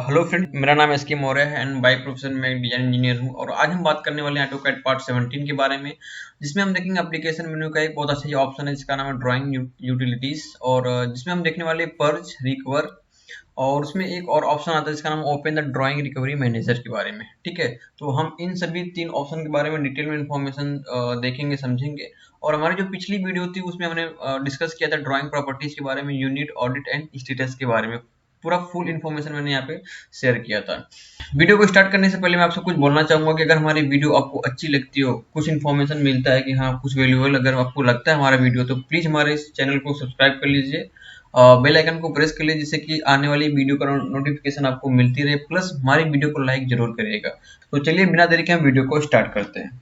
Hello friend, मेरा नाम S के मौर्य है एंड बाय प्रोफेशन मैं एक डिजाइन इंजीनियर हूँ। और आज हम बात करने वाले हैं ऑटोकैड पार्ट 17 के बारे में, जिसमें हम देखेंगे एप्लीकेशन मेन्यू का एक बहुत अच्छा ऑप्शन है जिसका नाम है ड्राइंग यूटिलिटीज। और जिसमें हम देखने वाले पर्ज रिकवर, और उसमें एक और ऑप्शन आता है जिसका नाम open the drawing recovery manager के बारे में। ठीक है, तो हम इन सभी तीन ऑप्शन के बारे में डिटेल में इंफॉर्मेशन देखेंगे, समझेंगे। और हमारी जो पिछली वीडियो थी उसमें हमने डिस्कस किया था ड्राइंग प्रॉपर्टीज के बारे में, यूनिट ऑडिट एंड स्टेटस के बारे में। पूरा फुल इन्फॉर्मेशन मैंने यहाँ पे शेयर किया था। वीडियो को स्टार्ट करने से पहले मैं आपसे कुछ बोलना चाहूंगा कि अगर हमारी वीडियो आपको अच्छी लगती हो, कुछ इन्फॉर्मेशन मिलता है कि हाँ कुछ वैल्यूएबल अगर आपको लगता है हमारा वीडियो, तो प्लीज हमारे इस चैनल को सब्सक्राइब कर लीजिए, बेल आइकन को प्रेस कर लीजिए, जिससे कि आने वाली वीडियो का नोटिफिकेशन आपको मिलती रहे। प्लस हमारी वीडियो को लाइक जरूर करिएगा। तो चलिए बिना देरी के हम वीडियो को स्टार्ट करते हैं।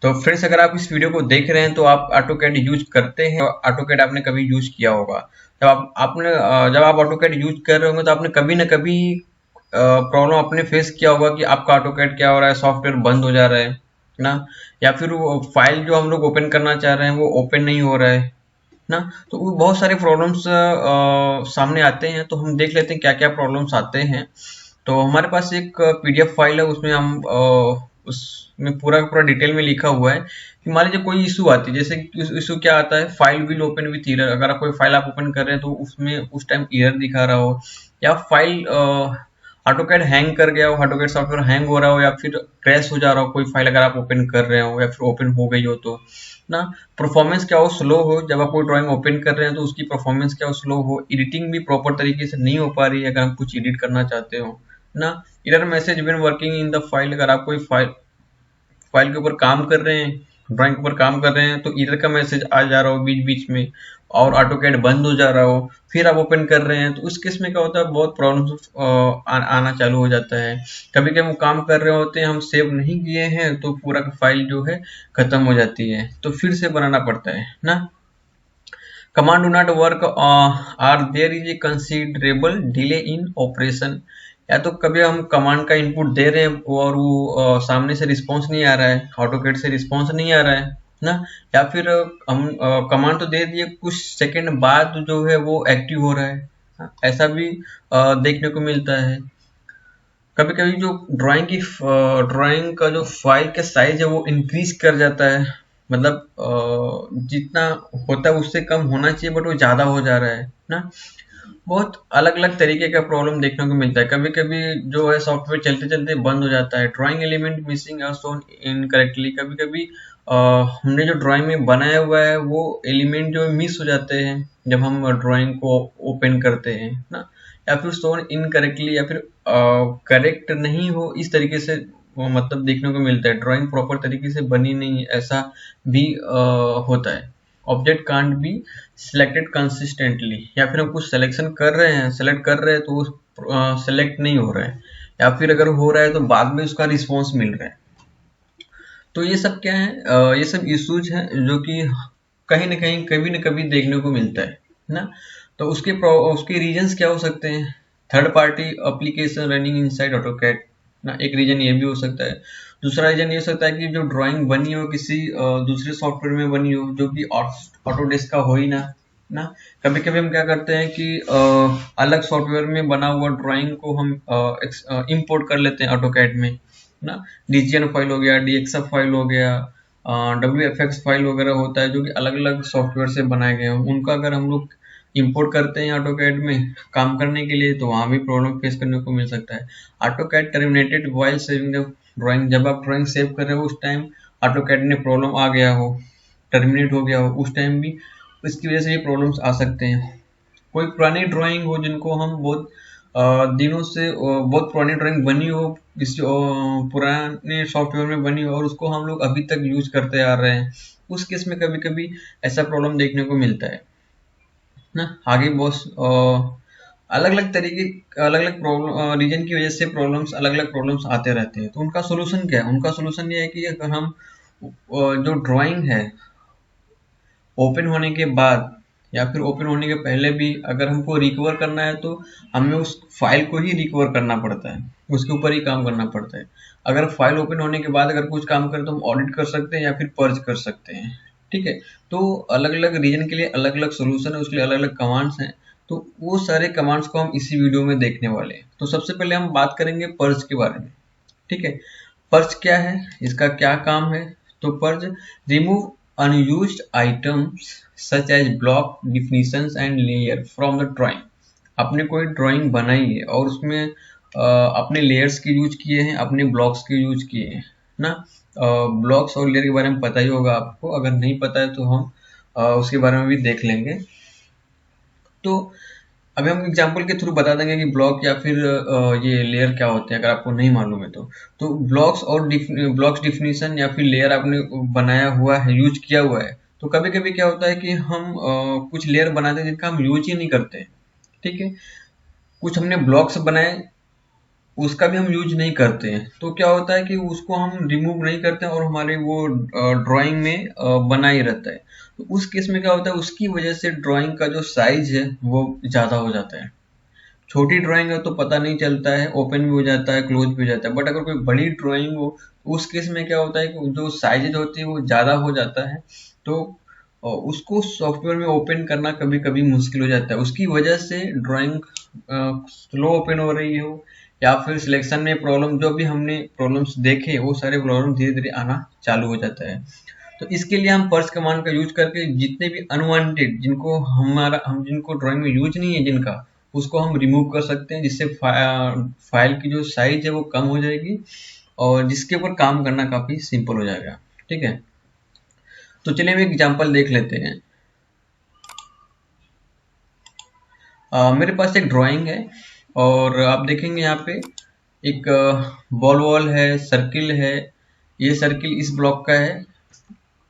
तो फ्रेंड्स, अगर आप इस वीडियो को देख रहे हैं तो आप ऑटोकैड यूज करते हैं। ऑटोकैड आपने कभी यूज किया होगा। जब आप ऑटोकैड यूज कर रहे होंगे तो आपने कभी ना कभी प्रॉब्लम आपने फेस किया होगा कि आपका ऑटोकैड क्या हो रहा है, सॉफ्टवेयर बंद हो जा रहा है ना, या फिर वो फाइल जो हम लोग ओपन करना चाह रहे हैं वो ओपन नहीं हो रहा है ना। तो वो बहुत सारे प्रॉब्लम्स सामने आते हैं। तो हम देख लेते हैं क्या क्या प्रॉब्लम्स आते हैं। तो हमारे पास एक पीडीएफ फाइल है, उसमें हम उसमें पूरा पूरा डिटेल में लिखा हुआ है कि मान लीजिए कोई इशू आती है। जैसे इशू क्या आता है, file will open with error. अगर आप कोई फाइल आप ओपन कर रहे हैं तो उसमें उस टाइम एरर दिखा रहा हो, या फाइल ऑटोकैड हैंग कर गया हो, ऑटोकैड सॉफ्टवेयर हैंग हो रहा हो, या फिर क्रैश हो जा रहा हो कोई फाइल अगर आप ओपन कर रहे हो, या फिर ओपन हो गई हो तो ना। परफॉर्मेंस क्या हो, स्लो हो। जब आप कोई ड्राइंग ओपन कर रहे हैं तो उसकी परफॉर्मेंस क्या हो, स्लो हो। एडिटिंग भी प्रॉपर तरीके से नहीं हो पा रही है अगर हम कुछ एडिट करना चाहते हो ना। Error message when working in the file. अगर आप कोई फाइल के ऊपर काम कर रहे हैं, ड्राइंग के ऊपर काम कर रहे हैं, तो एरर का मैसेज आ जा रहा हो बीच बीच में, और ऑटोकैड बंद हो जा रहा हो, फिर आप ओपन कर रहे हैं, तो उस केस में क्या होता है, बहुत प्रॉब्लम्स आना चालू हो जाता है। कभी कभी हम काम कर रहे होते हैं, हम सेव नहीं किए हैं, तो पूरा फाइल जो है खत्म हो जाती है, तो फिर से बनाना पड़ता है ना। Command do not work, are there is a considerable delay in operation. या तो कभी हम कमांड का इनपुट दे रहे हैं और वो सामने से रिस्पॉन्स नहीं आ रहा है, ऑटोकैड से रिस्पॉन्स नहीं आ रहा है ना। या फिर हम कमांड तो दे दिए, कुछ सेकंड बाद जो है वो एक्टिव हो रहा है। ऐसा भी देखने को मिलता है। कभी कभी जो ड्राइंग का जो फाइल का साइज है वो इंक्रीज कर जाता है, मतलब जितना होता है उससे कम होना चाहिए बट वो ज्यादा हो जा रहा है ना। बहुत अलग अलग तरीके का प्रॉब्लम देखने को मिलता है। कभी कभी जो है सॉफ्टवेयर चलते चलते बंद हो जाता है। ड्राइंग एलिमेंट मिसिंग और शोन इनकरेक्टली। कभी कभी हमने जो ड्राइंग में बनाया हुआ है वो एलिमेंट जो मिस हो जाते हैं जब हम ड्राइंग को ओपन करते हैं ना। या फिर शोन इनकरेक्टली, या फिर करेक्ट नहीं हो, इस तरीके से वो मतलब देखने को मिलता है। ड्राइंग प्रॉपर तरीके से बनी नहीं है, ऐसा भी होता है। Object can't be selected consistently. या फिर हम कुछ सिलेक्शन कर रहे हैं, सेलेक्ट कर रहे हैं, तो वो सेलेक्ट नहीं हो रहा है, या फिर अगर हो रहा है तो बाद में उसका रिस्पॉन्स मिल रहा है। तो ये सब क्या है, ये सब इश्यूज हैं जो कि कहीं ना कहीं कभी ना कभी देखने को मिलता है ना। तो उसके रीजंस क्या हो सकते हैं। Third party application running inside AutoCAD ना, एक रीजन ये भी हो सकता है। दूसरा रीजन ये हो सकता है कि जो ड्राइंग बनी हो किसी दूसरे सॉफ्टवेयर में बनी हो, जो कि ऑटोडेस्क का हो ही ना। कभी कभी हम क्या करते हैं कि अलग सॉफ्टवेयर में बना हुआ ड्राइंग को हम इंपोर्ट कर लेते हैं ऑटोकैड में ना। डीजीएन फाइल हो गया, डीएक्सएफ फाइल हो गया, डब्ल्यूएफएक्स फाइल वगैरह होता है जो कि अलग अलग सॉफ्टवेयर से बनाए गए हैं। उनका अगर हम लोग इंपोर्ट करते हैं ऑटोकैड में काम करने के लिए, तो वहां भी प्रॉब्लम फेस करने को मिल सकता है। AutoCAD terminated while saving the drawing. जब आप ड्राइंग सेव कर रहे हो उस टाइम ऑटोकैड ने प्रॉब्लम आ गया हो, टर्मिनेट हो गया हो, उस टाइम भी इसकी वजह से भी प्रॉब्लम्स आ सकते हैं। कोई पुरानी ड्राइंग हो जिनको हम बहुत दिनों से बहुत पुरानी ड्राइंग बनी हो, किसी पुराने सॉफ्टवेयर में बनी हो, और उसको हम लोग अभी तक यूज करते आ रहे हैं, उस केस में कभी कभी ऐसा प्रॉब्लम देखने को मिलता है ना। आगे बहुत अलग अलग तरीके, अलग अलग प्रॉब्लम रीजन की वजह से प्रॉब्लम्स, अलग अलग प्रॉब्लम्स आते रहते हैं। तो उनका सोल्यूशन क्या है, उनका सोल्यूशन ये है कि अगर हम जो ड्राइंग है ओपन होने के बाद या फिर ओपन होने के पहले भी अगर हमको रिकवर करना है, तो हमें उस फाइल को ही रिकवर करना पड़ता है उसके ऊपर ही काम करना पड़ता है। अगर फाइल ओपन होने के बाद अगर कुछ काम करें तो हम ऑडिट कर सकते हैं या फिर पर्ज कर सकते हैं। ठीक है, तो अलग अलग रीजन के लिए अलग अलग सोल्यूशन है, उसके लिए अलग अलग कमांड्स हैं। तो वो सारे कमांड्स को हम इसी वीडियो में देखने वाले हैं। तो सबसे पहले हम बात करेंगे पर्ज के बारे में। ठीक है, पर्ज क्या है, इसका क्या काम है। तो purge remove unused items such as block definitions and layer from the drawing. आपने कोई ड्राइंग बनाई है और उसमें अपने लेयर्स के यूज किए हैं, अपने ब्लॉक्स के यूज किए हैं ना। ब्लॉक्स और लेयर के बारे में पता ही होगा आपको, अगर नहीं पता है तो हम उसके बारे में भी देख लेंगे। तो अभी हम एग्जांपल के थ्रू बता देंगे कि ब्लॉक या फिर ये लेयर क्या होते हैं, अगर आपको नहीं मालूम है तो ब्लॉक्स और ब्लॉक्स डिफिनीशन या फिर लेयर आपने बनाया हुआ है, यूज किया हुआ है। तो कभी कभी क्या होता है कि हम कुछ लेयर बनाते हैं जिनका हम यूज ही नहीं करते। ठीक है, कुछ हमने ब्लॉक्स बनाए, उसका भी हम यूज नहीं करते हैं। तो क्या होता है कि उसको हम रिमूव नहीं करते हैं और हमारे वो ड्राइंग में बना ही रहता है। तो उस केस में क्या होता है, उसकी वजह से ड्राइंग का जो साइज है वो ज़्यादा हो जाता है। छोटी ड्राइंग है तो पता नहीं चलता है, ओपन भी हो जाता है, क्लोज भी हो जाता है। बट अगर कोई बड़ी ड्राइंग हो तो उस केस में क्या होता है कि जो साइजेज होती है वो ज़्यादा हो जाता है। तो उसको सॉफ्टवेयर में ओपन करना कभी कभी मुश्किल हो जाता है। उसकी वजह से ड्राइंग स्लो ओपन हो रही हो या फिर सिलेक्शन में प्रॉब्लम, जो भी हमने प्रॉब्लम्स देखे वो सारे प्रॉब्लम धीरे धीरे आना चालू हो जाता है। तो इसके लिए हम पर्स कमांड का यूज करके जितने भी अनवांटेड, जिनको हम जिनको ड्राइंग में यूज नहीं है जिनका, उसको हम रिमूव कर सकते हैं, जिससे फाइल की जो साइज है वो कम हो जाएगी और जिसके ऊपर काम करना काफी सिंपल हो जाएगा। ठीक है, तो चलिए हम एक एग्जांपल देख लेते हैं। मेरे पास एक ड्राइंग है और आप देखेंगे यहाँ पे एक बॉल वॉल है, सर्किल है। ये सर्किल इस ब्लॉक का है,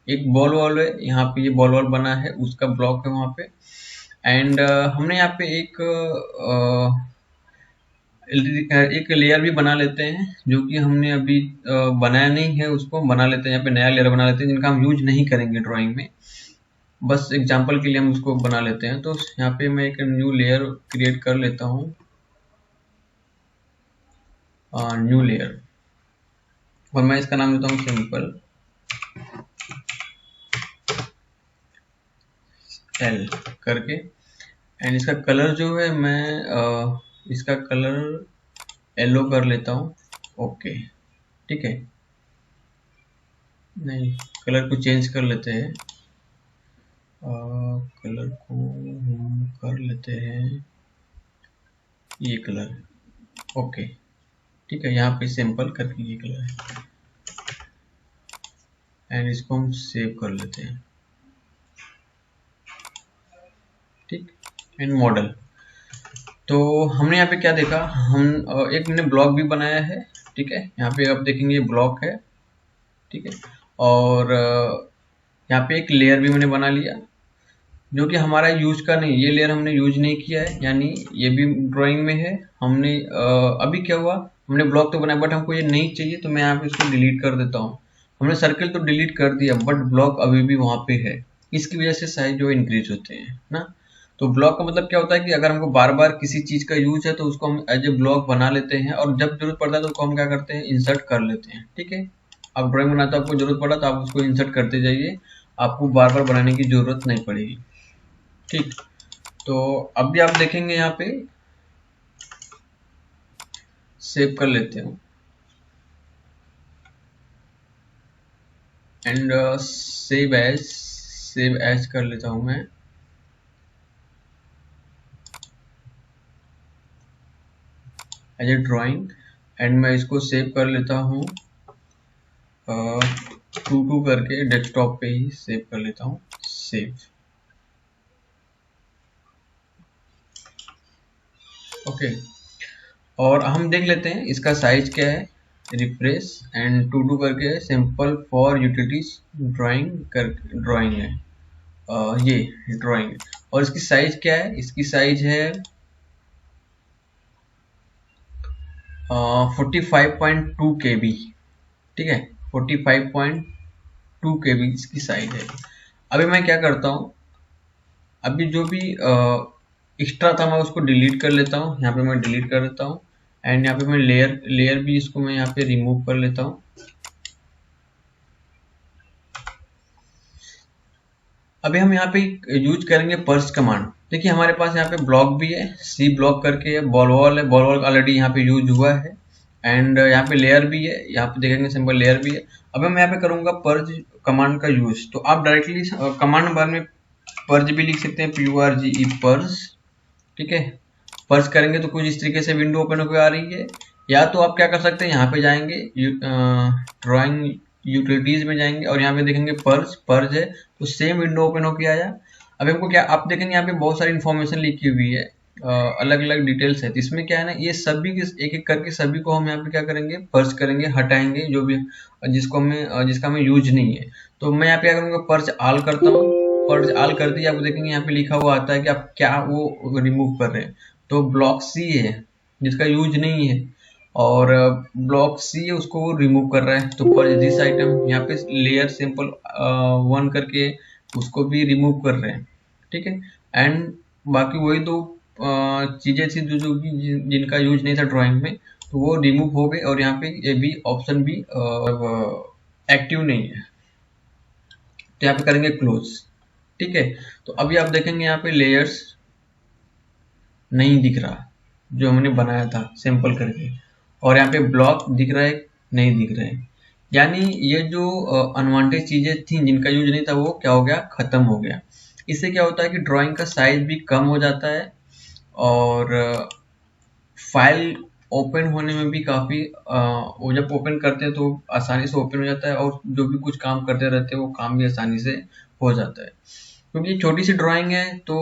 एक बॉल वॉल है, यहाँ पे ये बॉल वॉल बना है, उसका ब्लॉक है वहाँ पे। एंड हमने यहाँ पे एक लेयर भी बना लेते हैं, जो कि हमने अभी बनाया नहीं है, उसको बना लेते हैं। यहाँ पे नया लेयर बना लेते हैं जिनका हम यूज नहीं करेंगे ड्राइंग में, बस एग्जांपल के लिए हम उसको बना लेते हैं। तो यहाँ पे मैं एक न्यू लेयर क्रिएट कर लेता हूँ, न्यू लेयर, और मैं इसका नाम देता हूँ सिंपल एल करके। एंड इसका कलर जो है मैं इसका कलर येलो कर लेता हूँ। ओके, ठीक है, नहीं, कलर को चेंज कर लेते हैं। कलर को हम कर लेते हैं ये कलर। ओके, ठीक है, यहाँ पे सिंपल करके ये कलर है। एंड इसको हम सेव कर लेते हैं। ठीक, एंड मॉडल। तो हमने यहाँ पे क्या देखा, हम एक मैंने ब्लॉक भी बनाया है। ठीक है, यहाँ पे आप देखेंगे ब्लॉक है। ठीक है, और यहाँ पे एक लेयर भी मैंने बना लिया जो कि हमारा यूज का नहीं, ये लेयर हमने यूज नहीं किया है, यानी ये भी ड्राइंग में है। हमने अभी क्या हुआ, हमने ब्लॉक तो बनाया बट हमको ये नहीं चाहिए, तो मैं यहाँ पे इसको डिलीट कर देता हूँ। हमने सर्किल तो डिलीट कर दिया बट ब्लॉक अभी भी वहाँ पे है, इसकी वजह से साइज जो इंक्रीज होते हैं ना। तो ब्लॉक का मतलब क्या होता है कि अगर हमको बार बार किसी चीज का यूज है तो उसको हम एज ए ब्लॉक बना लेते हैं, और जब जरूरत पड़ता है तो उसको हम क्या करते हैं, इंसर्ट कर लेते हैं। ठीक है, आप ड्राइंग बनाते हो, आपको जरूरत पड़ा तो आप उसको इंसर्ट करते जाइए, आपको बार बार बनाने की जरूरत नहीं पड़ेगी। ठीक, तो अब भी आप देखेंगे यहाँ पे, सेव कर लेते हैं एंड सेव एज कर लेता हूं मैं। एज ए ड्राइंग, एंड मैं इसको सेव कर लेता हूँ टू करके, डेस्कटॉप पे ही सेव कर लेता हूँ, सेव। ओके, और हम देख लेते हैं इसका साइज क्या है। रिफ्रेश एंड टू करके सिंपल फॉर यूटिलिटीज ड्राइंग कर, ड्राइंग है ये ड्राइंग। और इसकी साइज क्या है, इसकी साइज है 45.2 KB। ठीक है, 45.2 KB इसकी साइज है। अभी मैं क्या करता हूँ, अभी जो भी एक्स्ट्रा था मैं उसको डिलीट कर लेता हूँ। यहाँ पे मैं डिलीट कर देता हूँ एंड यहाँ पे मैं लेयर भी इसको मैं यहाँ पे रिमूव कर लेता हूँ। अभी हम यहाँ पे यूज करेंगे पर्स कमांड। देखिए हमारे पास यहाँ पे ब्लॉक भी है, सी ब्लॉक करके है, बॉल वॉल है, बॉल वॉल ऑलरेडी यहाँ पे यूज हुआ है, एंड यहाँ पे लेयर भी है, यहाँ पे देखेंगे सिंपल लेयर भी है। अब मैं यहाँ पे करूंगा पर्ज कमांड का यूज। तो आप डायरेक्टली कमांड बार में पर्ज भी लिख सकते हैं, PURGE पर्ज, ठीक है। पर्ज करेंगे तो कुछ इस तरीके से विंडो ओपन होकर आ रही है। या तो आप क्या कर सकते हैं, यहाँ पे जाएंगे ड्राइंग यूटिलिटीज में जाएंगे और यहाँ पे देखेंगे पर्ज है, तो सेम विंडो ओपन होकर आया। अब हमको क्या, आप देखेंगे यहाँ पे बहुत सारी इन्फॉर्मेशन लिखी हुई है, अलग अलग डिटेल्स है। तो इसमें क्या है ना, ये सभी के एक एक करके सभी को हम यहाँ पे क्या करेंगे, पर्ज करेंगे, हटाएंगे जो भी जिसका हमें यूज नहीं है। तो मैं यहाँ पे क्या करूँगा, पर्ज ऑल करता हूँ। पर्ज ऑल कर दिया, आप देखेंगे यहाँ पे लिखा हुआ आता है कि आप क्या वो रिमूव कर रहे हैं। तो ब्लॉक सी है जिसका यूज नहीं है, और ब्लॉक सी है उसको वो रिमूव कर रहा है। तो पर्ज दिस आइटम, यहाँ पे लेयर सिंपल 1 करके उसको भी रिमूव कर रहे हैं, ठीक है। एंड बाकी वही दो चीजें थी जो जिनका यूज नहीं था ड्राइंग में, तो वो रिमूव हो गए। और यहाँ पे ये भी ऑप्शन भी एक्टिव नहीं है, तो यहाँ पे करेंगे क्लोज, ठीक है। तो अभी आप देखेंगे यहाँ पे लेयर्स नहीं दिख रहा जो हमने बनाया था सिंपल करके, और यहाँ पे ब्लॉक दिख रहा है, नहीं दिख रहा है। यानी ये जो अनवांटेड चीजें थी जिनका यूज नहीं था वो क्या हो गया, खत्म हो गया। इससे क्या होता है कि ड्राइंग का साइज भी कम हो जाता है, और फाइल ओपन होने में भी काफी वो जब ओपन करते हैं तो आसानी से ओपन हो जाता है, और जो भी कुछ काम करते रहते हैं वो काम भी आसानी से हो जाता है। क्योंकि छोटी सी ड्राइंग है तो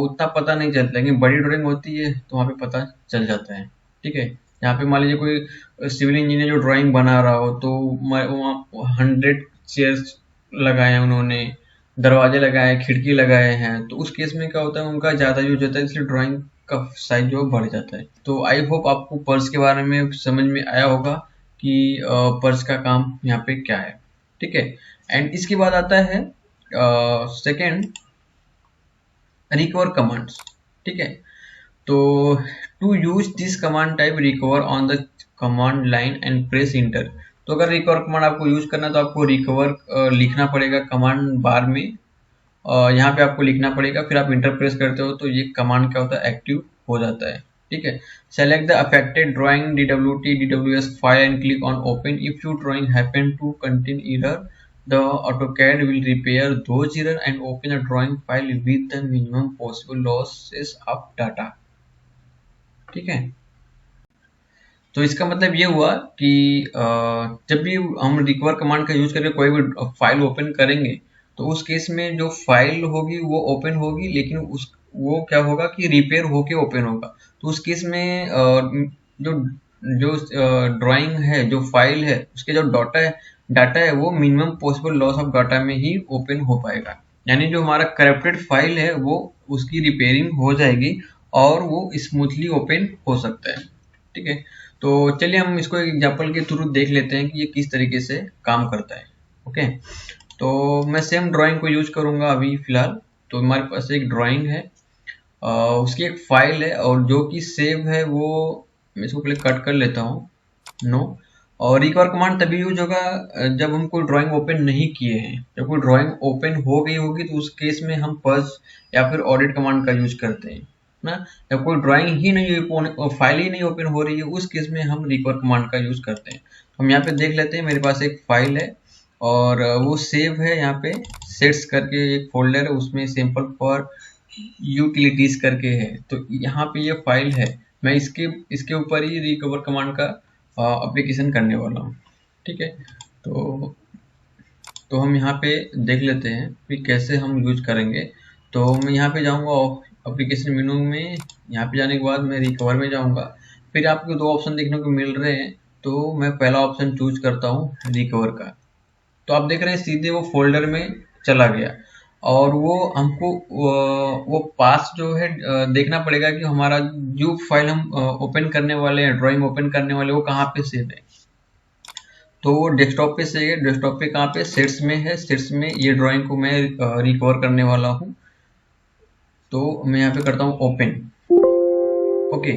उतना पता नहीं चलता, लेकिन बड़ी ड्राइंग होती है तो वहाँ पे पता चल जाता है, ठीक है। यहाँ पे मान लीजिए कोई सिविल इंजीनियर जो ड्राइंग बना रहा हो, तो वहाँ 100 चेयर्स लगाए हैं उन्होंने, दरवाजे लगाए, खिड़की लगाए हैं, तो उस केस में क्या होता है, उनका ज़्यादा यूज होता है, इसलिए ड्राइंग का साइज जो बढ़ जाता है। तो आई होप आपको पर्स के बारे में समझ में आया होगा कि पर्स का काम यहाँ पे क्या है, ठीक है। एंड इसके बाद आता है सेकेंड, रिकवर कमांड्स, ठीक है। तो to use this command type recover on the command line and press enter. तो अगर रिकवर कमांड आपको यूज करना है तो आपको रिकवर लिखना पड़ेगा कमांड बार में, यहाँ पे आपको लिखना पड़ेगा, फिर आप इंटर प्रेस करते हो तो ये कमांड क्या होता है, एक्टिव हो जाता है, ठीक है। Select the affected drawing DWT DWS file and click on open. If your drawing happen to contain error, the AutoCAD will repair those error and open a drawing file with the minimum possible losses of data, ठीक है। तो इसका मतलब ये हुआ कि जब भी हम रिकवर कमांड का यूज करके कोई भी फाइल ओपन करेंगे, तो उस केस में जो फाइल होगी वो ओपन होगी, लेकिन वो क्या होगा कि रिपेयर होके ओपन होगा। तो उस केस में जो जो ड्राइंग है, जो फाइल है, उसके जो डाटा है वो minimum possible loss of data में ही ओपन हो पाएगा। यानी जो हमारा करप्टेड फाइल है वो उसकी रिपेयरिंग हो जाएगी और वो स्मूथली ओपन हो सकता है, ठीक है। तो चलिए हम इसको एक एग्जांपल के थ्रू देख लेते हैं कि ये किस तरीके से काम करता है, ओके। तो मैं सेम ड्राइंग को यूज करूंगा अभी फिलहाल। तो हमारे पास एक ड्राइंग है, उसकी एक फाइल है, और जो कि सेव है वो मैं इसको पहले कट कर लेता हूँ, नो। और रिकवर कमांड तभी यूज होगा जब हम कोई ड्राइंग ओपन नहीं किए हैं। जब कोई ड्राइंग ओपन हो गई होगी तो उस केस में हम पर्ज या फिर ऑडिट कमांड का यूज करते हैं ना। जब कोई ड्राइंग ही नहीं, फाइल ही नहीं ओपन हो रही है, उस केस में हम रिकवर कमांड का यूज करते हैं। हम यहाँ पे देख लेते हैं, मेरे पास एक फाइल है और वो सेव है, यहाँ पे सेट्स करके एक फोल्डर है, उसमें सिंपल फॉर यूटिलिटीज करके है। तो यहाँ पे ये फाइल है, मैं इसके ऊपर ही रिकवर कमांड का एप्लीकेशन करने वाला हूँ, ठीक है। तो हम यहाँ पे देख लेते हैं कि कैसे हम यूज करेंगे। तो मैं यहाँ पे जाऊँगा एप्लीकेशन मेनू में, यहाँ पे जाने के बाद मैं रिकवर में जाऊँगा। फिर आपको दो ऑप्शन देखने को मिल रहे हैं, तो मैं पहला ऑप्शन चूज करता हूँ रिकवर का। तो आप देख रहे हैं सीधे वो फोल्डर में चला गया, और वो हमको वो पास जो है देखना पड़ेगा कि हमारा जो फाइल हम ओपन करने वाले हैं, ड्राइंग ओपन करने वाले, वो कहाँ पे सेव है। तो वो डेस्कटॉप पे से, डेस्कटॉप पे कहाँ पे, सेट्स में है। सेट्स में ये ड्राइंग को मैं रिकवर करने वाला हूँ। तो मैं यहाँ पे करता हूँ open, okay.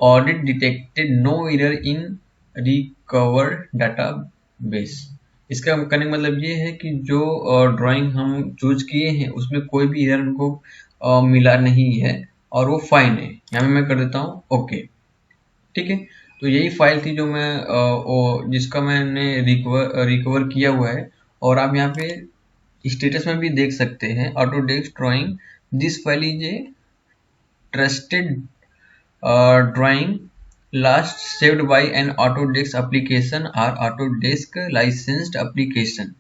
Audit detected no error in recover database. इसका कहने का मतलब ये है कि जो ड्राइंग हम चूज किए हैं उसमें कोई भी एरर हमको मिला नहीं है और वो फाइन है। यहाँ पे मैं कर देता हूँ ओके। ठीक है, तो यही फाइल थी जो मैं जिसका मैंने रिकवर किया हुआ है। और आप यहाँ पे स्टेटस में भी देख सकते हैं Autodesk drawing this file is a trusted drawing last saved by an Autodesk application और ऑटोडेस्क लाइसेंस्ड एप्लीकेशन।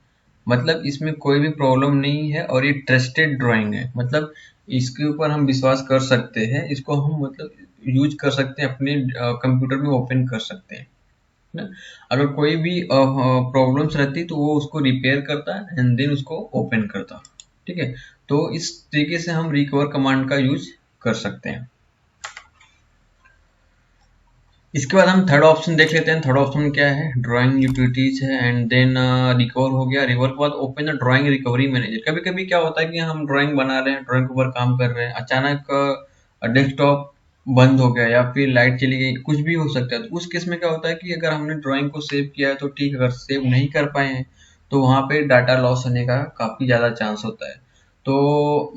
मतलब इसमें कोई भी प्रॉब्लम नहीं है और ये ट्रस्टेड ड्राइंग है, मतलब इसके ऊपर हम विश्वास कर सकते हैं। इसको हम मतलब यूज कर सकते हैं, अपने कंप्यूटर में ओपन कर सकते हैं ना। अगर कोई भी प्रॉब्लम्स रहती तो वो उसको रिपेयर करता है एंड देन उसको ओपन करता। ठीक है, तो इस तरीके से हम रिकवर कमांड का यूज कर सकते हैं। इसके बाद हम थर्ड ऑप्शन देख लेते हैं। थर्ड ऑप्शन क्या है, ड्राइंग यूटिलिटीज है एंड देन रिकवर हो गया। रिकवर के बाद open the drawing recovery manager. कभी कभी क्या होता है कि हम ड्राइंग बना रहे हैं, ड्राइंग के ऊपर काम कर रहे हैं, अचानक डेस्कटॉप बंद हो गया या फिर लाइट चली गई, कुछ भी हो सकता है। तो उस केस में क्या होता है कि अगर हमने ड्राइंग को सेव किया है तो ठीक, अगर सेव नहीं कर पाए हैं तो वहाँ पे डाटा लॉस होने का काफी ज्यादा चांस होता है। तो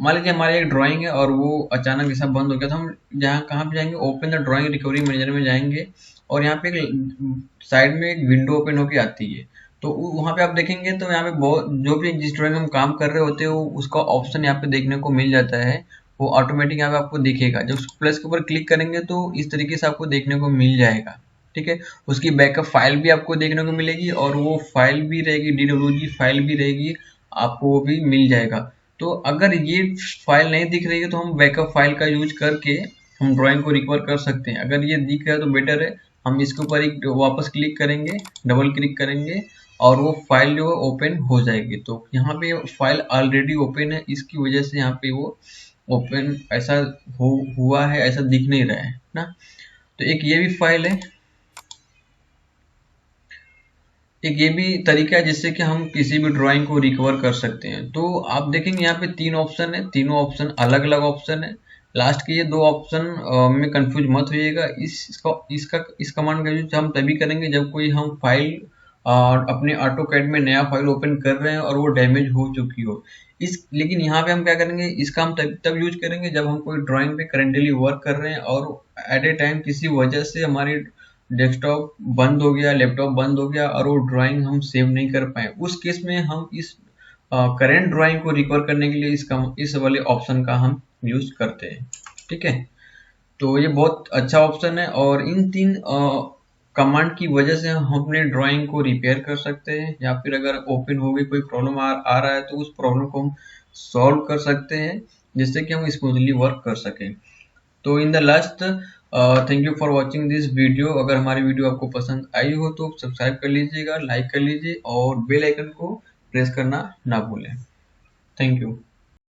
मान लीजिए हमारी एक ड्राइंग है और वो अचानक ऐसा बंद हो गया, तो हम जहाँ कहाँ पे जाएंगे, open the drawing recovery manager में जाएंगे और यहाँ पे एक साइड में एक विंडो ओपन होके आती है। तो वहाँ पे आप देखेंगे तो यहाँ पे बहुत जो भी जिस ड्राइंग में हम काम कर रहे होते हैं वो उसका ऑप्शन यहाँ पे देखने को मिल जाता है। वो ऑटोमेटिक यहाँ पे आपको दिखेगा। जब प्लस के ऊपर क्लिक करेंगे तो इस तरीके से आपको देखने को मिल जाएगा। ठीक है, उसकी बैकअप फाइल भी आपको देखने को मिलेगी और वो फाइल भी रहेगी, DWG फाइल भी रहेगी, आपको वो भी मिल जाएगा। तो अगर ये फाइल नहीं दिख रही है तो हम बैकअप फाइल का यूज करके हम ड्राइंग को रिकवर कर सकते हैं। अगर ये दिख रहा है तो बेटर है, हम इसके ऊपर एक वापस क्लिक करेंगे, डबल क्लिक करेंगे और वो फाइल जो है ओपन हो जाएगी। तो यहाँ पे फाइल ऑलरेडी ओपन है, इसकी वजह से यहाँ पे वो ओपन ऐसा हुआ है, ऐसा दिख नहीं रहा है ना। तो एक ये भी फाइल है, एक ये भी तरीका है जिससे कि हम किसी भी ड्राइंग को रिकवर कर सकते हैं। तो आप देखेंगे यहाँ पे तीन ऑप्शन है, तीनों ऑप्शन अलग अलग ऑप्शन है। लास्ट के ये दो ऑप्शन में कंफ्यूज मत होइएगा। इस कमांड का यूज हम तभी करेंगे जब कोई हम फाइल अपने ऑटोकैड में नया फाइल ओपन कर रहे हैं और वो डैमेज हो चुकी हो। लेकिन यहाँ पे हम क्या करेंगे, इसका हम तब यूज करेंगे जब हम कोई ड्राइंग पे करेंटली वर्क कर रहे हैं और एट ए टाइम किसी वजह से हमारी डेस्कटॉप बंद हो गया, लैपटॉप बंद हो गया और वो ड्राइंग हम सेव नहीं कर पाए। उस केस में हम इस करेंट ड्राइंग को रिकवर करने के लिए इस वाले ऑप्शन का हम यूज करते हैं। ठीक है, तो ये बहुत अच्छा ऑप्शन है और इन तीन कमांड की वजह से हम अपने ड्राइंग को रिपेयर कर सकते हैं या फिर अगर ओपन हो गई कोई प्रॉब्लम आ रहा है तो उस प्रॉब्लम को हम सॉल्व कर सकते हैं जिससे कि हम स्मूथली वर्क कर सकें। तो in the last thank you for watching this video. अगर हमारी वीडियो आपको पसंद आई हो तो सब्सक्राइब कर लीजिएगा, लाइक कर लीजिए और बेल आइकन को प्रेस करना ना भूलें। Thank you.